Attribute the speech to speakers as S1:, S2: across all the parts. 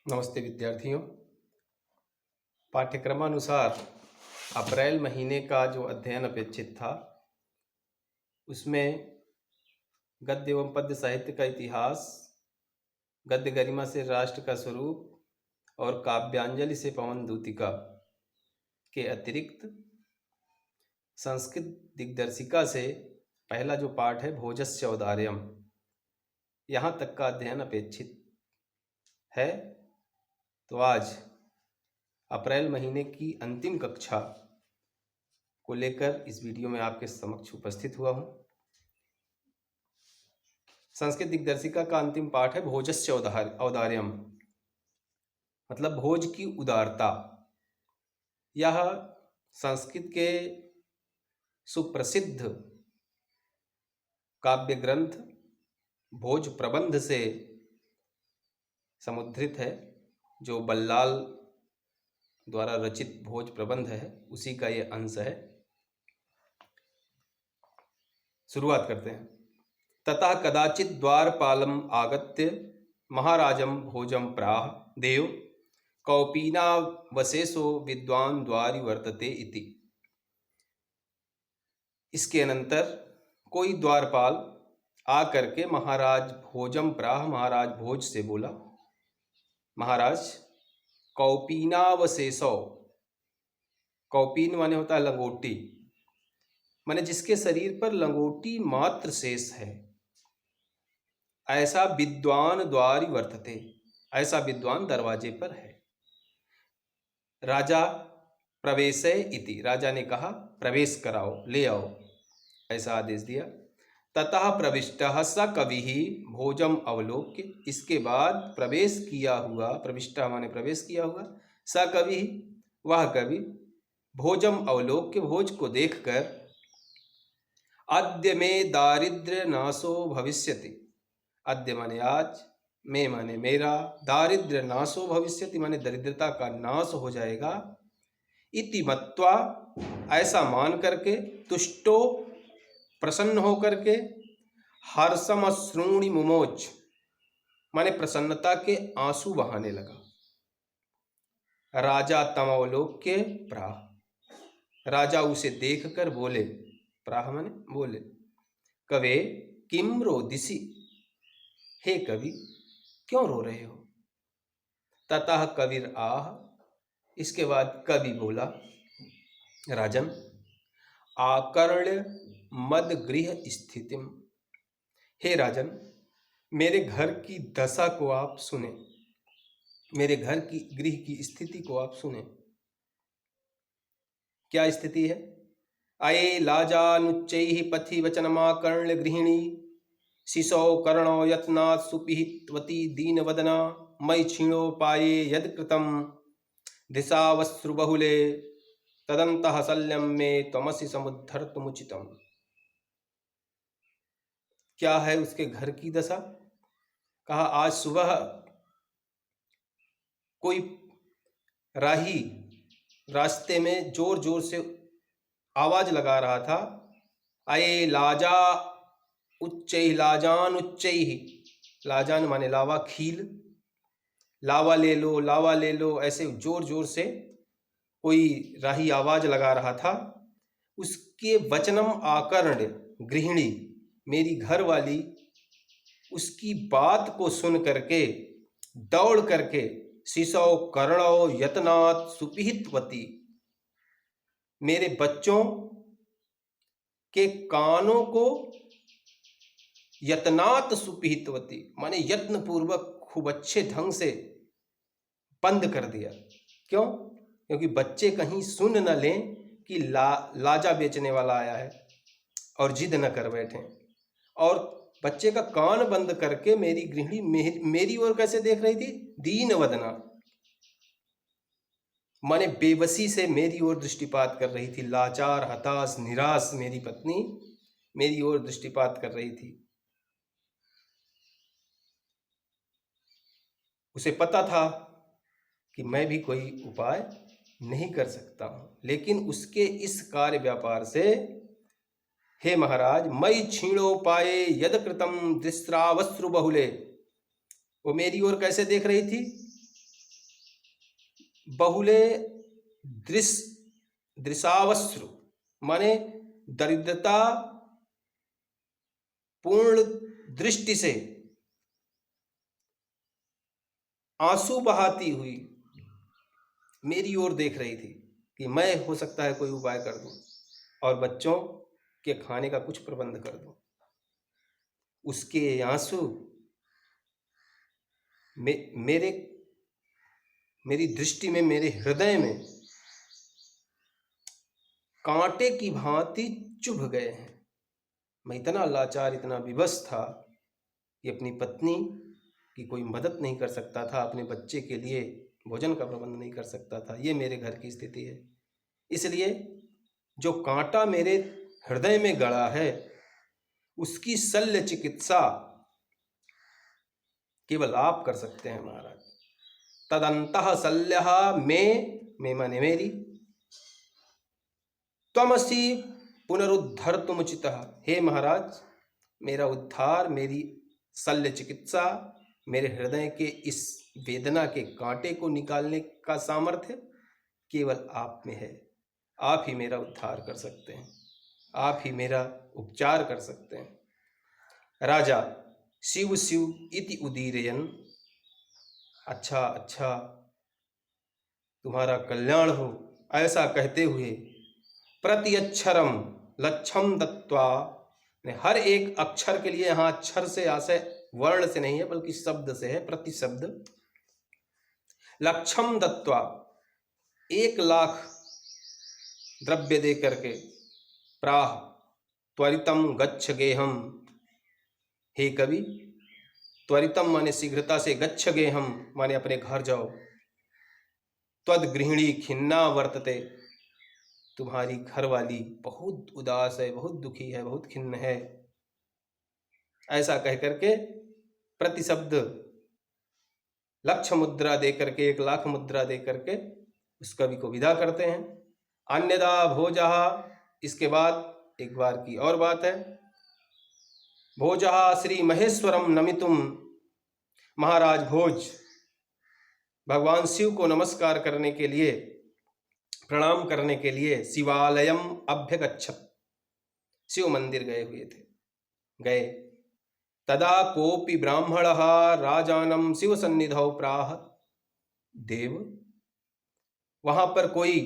S1: नमस्ते विद्यार्थियों। पाठ्यक्रमानुसार अप्रैल महीने का जो अध्ययन अपेक्षित था उसमें गद्य एवं पद्य साहित्य का इतिहास, गद्य गरिमा से राष्ट्र का स्वरूप और काव्यांजलि से पवन दूतिका के अतिरिक्त संस्कृत दिग्दर्शिका से पहला जो पाठ है भोजस्य औदार्यम, यहाँ तक का अध्ययन अपेक्षित है। तो आज अप्रैल महीने की अंतिम कक्षा को लेकर इस वीडियो में आपके समक्ष उपस्थित हुआ हूँ। संस्कृत दिग्दर्शिका का अंतिम पाठ है भोजस्य औदार्यम, मतलब भोज की उदारता। यह संस्कृत के सुप्रसिद्ध काव्य ग्रंथ भोज प्रबंध से समुद्धृत है, जो बल्लाल द्वारा रचित भोज प्रबंध है, उसी का ये अंश है। शुरुआत करते हैं। ततः कदाचित् द्वारपालम आगत्य महाराजम भोजम प्राह देव कौपीनावशेषो विद्वान द्वारि वर्तते इति। इसके अनंतर कोई द्वारपाल आकर के महाराज भोजम प्राह, महाराज भोज से बोला, महाराज कौपीनावशेषो, कौपीन माने होता है लंगोटी, माने जिसके शरीर पर लंगोटी मात्र शेष है, ऐसा विद्वान द्वारि वर्तते, ऐसा विद्वान दरवाजे पर है। राजा प्रवेशे इति, राजा ने कहा प्रवेश कराओ, ले आओ, ऐसा आदेश दिया। ततः प्रविष्टः स कविः भोजम अवलोक्य, इसके बाद प्रवेश किया हुआ, प्रविष्टः माने प्रवेश किया हुआ, स कविः वह कवि, भोजम अवलोक्य भोज को देखकर, अद्य में दारिद्र्य नाशो भविष्यति, अद्य माने आज, में माने मेरा, दारिद्र्य नाशो भविष्यति माने दरिद्रता का नाश हो जाएगा, इति मत्वा ऐसा मान करके, तुष्टो प्रसन्न होकर के, हर्षम अश्रूणि मुमोच माने प्रसन्नता के आंसू बहाने लगा। राजा तमवलोक्य प्राह, राजा उसे देखकर बोले, प्राह माने बोले, कवे किम रोदिसी, हे कवि क्यों रो रहे हो। ततः कविर आह, इसके बाद कवि बोला, राजन आकर्ण्य मद गृह स्थितिम, हे राजन मेरे घर की दशा को आप सुने, मेरे घर की गृह की स्थिति को आप सुने। क्या स्थिति है। अये लाजानुच्चैः पथि वचनमाकर्ण्य गृहिणी, शिशौ कर्णो यत्नात् सुपिहित्वती दीनवदना, मयि क्षीणोपाये यत्कृतं दिशावश्रुबहुले, तदन्तः शल्यं मे त्वमसि समुद्धर्तुमुचितम्। क्या है उसके घर की दशा। कहा आज सुबह कोई राही रास्ते में जोर जोर से आवाज लगा रहा था, अये लाजा उच्चैः, लाजान उच्चैः, लाजान माने लावा, खील, लावा ले लो, लावा ले लो, ऐसे जोर जोर से कोई राही आवाज लगा रहा था। उसके वचनम आकर्ण्य गृहिणी, मेरी घर वाली उसकी बात को सुन करके दौड़ करके, शिशौ कर्णौ यत्नात् सुपिहित्वती, मेरे बच्चों के कानों को यत्नात् सुपिहित्वती माने यत्न पूर्वक खूब अच्छे ढंग से बंद कर दिया। क्यों? क्योंकि बच्चे कहीं सुन न लें कि लाजा बेचने वाला आया है और जिद न कर बैठे। और बच्चे का कान बंद करके मेरी गृहिणी मेरी ओर कैसे देख रही थी, दीन वदना माने बेबसी से मेरी ओर दृष्टिपात कर रही थी। लाचार, हताश, निराश मेरी पत्नी मेरी ओर दृष्टिपात कर रही थी। उसे पता था कि मैं भी कोई उपाय नहीं कर सकता हूं, लेकिन उसके इस कार्य व्यापार से, हे महाराज मयि क्षीणोपाये यद कृतम दृश्रावश्रु बहुले, वो मेरी ओर कैसे देख रही थी, बहुले दृशावश्रु माने दरिद्रता पूर्ण दृष्टि से आंसू बहाती हुई मेरी ओर देख रही थी कि मैं हो सकता है कोई उपाय कर दूं और बच्चों के खाने का कुछ प्रबंध कर दूं। उसके आंसू मेरी दृष्टि में, मेरे हृदय में कांटे की भांति चुभ गए हैं। मैं इतना लाचार, इतना विवश था कि अपनी पत्नी की कोई मदद नहीं कर सकता था, अपने बच्चे के लिए भोजन का प्रबंध नहीं कर सकता था। ये मेरे घर की स्थिति है। इसलिए जो कांटा मेरे हृदय में गड़ा है उसकी शल्य चिकित्सा केवल आप कर सकते हैं महाराज। तदंतः शल्यः मे माने मेरी, त्वमसि पुनरुद्धर्तुमुचितः। हे महाराज, मेरा उद्धार, मेरी शल्य चिकित्सा, मेरे हृदय के इस वेदना के कांटे को निकालने का सामर्थ्य केवल आप में है। आप ही मेरा उद्धार कर सकते हैं, आप ही मेरा उपचार कर सकते हैं। राजा शिव शिव इति उदीरयन्, अच्छा अच्छा तुम्हारा कल्याण हो, ऐसा कहते हुए प्रति अक्षरम लक्षम दत्वा, हर एक अक्षर के लिए, यहाँ अक्षर से आशय वर्ण से नहीं है बल्कि शब्द से है, प्रति शब्द, लक्षम दत्वा 1,00,000 द्रव्य दे करके, प्राह त्वरितम गच्छ गेहम, हे कवि, त्वरितम माने शीघ्रता से, गच्छ गेहम माने अपने घर जाओ, त्वद गृहिणी खिन्ना वर्तते, तुम्हारी घरवाली बहुत उदास है, बहुत दुखी है, बहुत खिन्न है। ऐसा कह करके प्रति शब्द लक्ष मुद्रा दे करके, 1,00,000 मुद्रा दे करके उस कवि को विदा करते हैं। अन्यदा भोजः, इसके बाद एक बार की और बात है। भोजः श्री महेश्वरम नमितुम, महाराज भोज भगवान शिव को नमस्कार करने के लिए, प्रणाम करने के लिए शिवालयम अभ्यगच्छत्, शिव मंदिर गए हुए थे, गए। तदा कोपि ब्राह्मणः राजानम शिव सन्निधौ प्राह देव, वहां पर कोई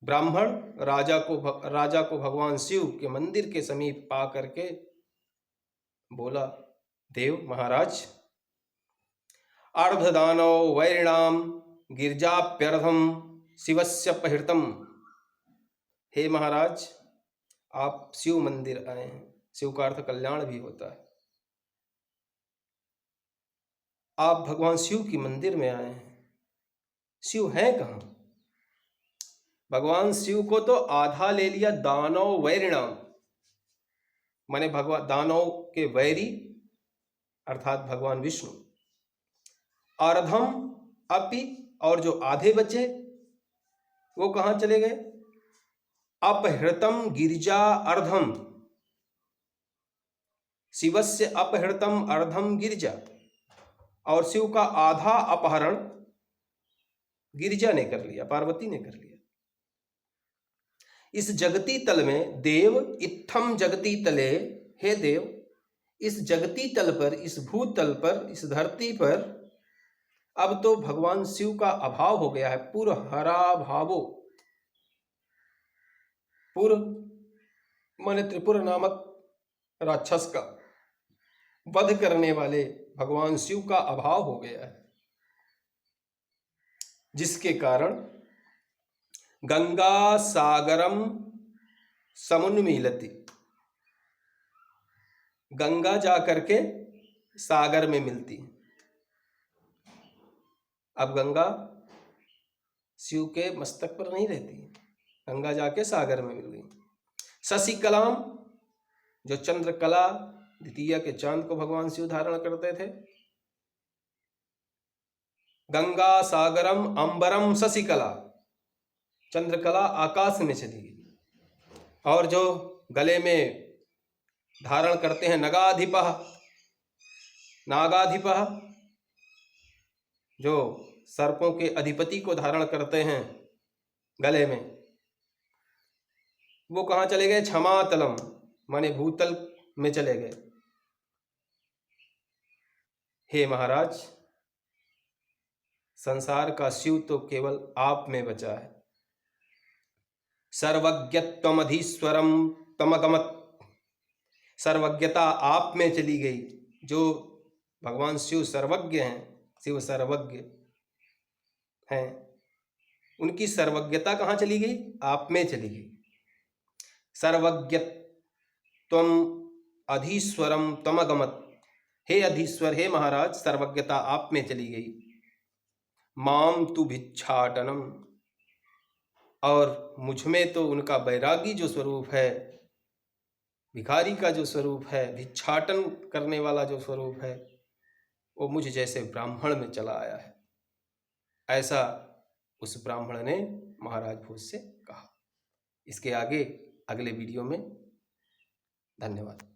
S1: ब्राह्मण राजा को भगवान शिव के मंदिर के समीप पा करके बोला, देव महाराज, अर्धदानौ वैरिणाम गिरजाप्यर्धम शिवस्य पहृतम, हे महाराज आप शिव मंदिर आए हैं, शिव का अर्थ कल्याण भी होता है, आप भगवान शिव की मंदिर में आए हैं, शिव हैं कहाँ? भगवान शिव को तो आधा ले लिया, दानव वैरिणाम माने भगवान दानव के वैरी अर्थात भगवान विष्णु, अर्धम अपि, और जो आधे बचे वो कहाँ चले गए? अपहृतम गिरिजा अर्धम, शिवस्य अपहृतम अर्धम गिरिजा, और शिव का आधा अपहरण गिरिजा ने कर लिया, पार्वती ने कर लिया। इस जगती तल में देव, इत्थम जगती तले, हे देव, इस जगती तल पर, इस भूतल पर, इस धरती पर अब तो भगवान शिव का अभाव हो गया है। पुर हरा भावो, पुर माने त्रिपुर नामक राक्षस का वध करने वाले भगवान शिव का अभाव हो गया है, जिसके कारण गंगा सागरम समुन्मीलति, गंगा जाकर के सागर में मिलती है। अब गंगा शिव के मस्तक पर नहीं रहती, गंगा जाके सागर में मिल गई। शशिकलाम, जो चंद्रकला द्वितीया के चांद को भगवान शिव धारण करते थे, गंगा सागरम अंबरम शशिकला, चंद्रकला आकाश में चली गई। और जो गले में धारण करते हैं नगाधिपः, नागाधिपः, जो सर्पों के अधिपति को धारण करते हैं गले में, वो कहाँ चले गए? क्षमातलम, माने भूतल में चले गए। हे महाराज, संसार का शिव तो केवल आप में बचा है। सर्वज्ञत्वमधीश्वरम तमगमत, सर्वज्ञता आप में चली गई। जो भगवान शिव सर्वज्ञ हैं, शिव सर्वज्ञ हैं, उनकी सर्वज्ञता कहाँ चली गई? आप में चली गई। सर्वज्ञत्वम अधीश्वरम तमगमत, हे अधीश्वर, हे महाराज, सर्वज्ञता आप में चली गई। माम तु भिक्षाटनम, और मुझ में तो उनका बैरागी जो स्वरूप है, भिखारी का जो स्वरूप है, भिक्षाटन करने वाला जो स्वरूप है, वो मुझ जैसे ब्राह्मण में चला आया है। ऐसा उस ब्राह्मण ने महाराज भोज से कहा। इसके आगे अगले वीडियो में। धन्यवाद।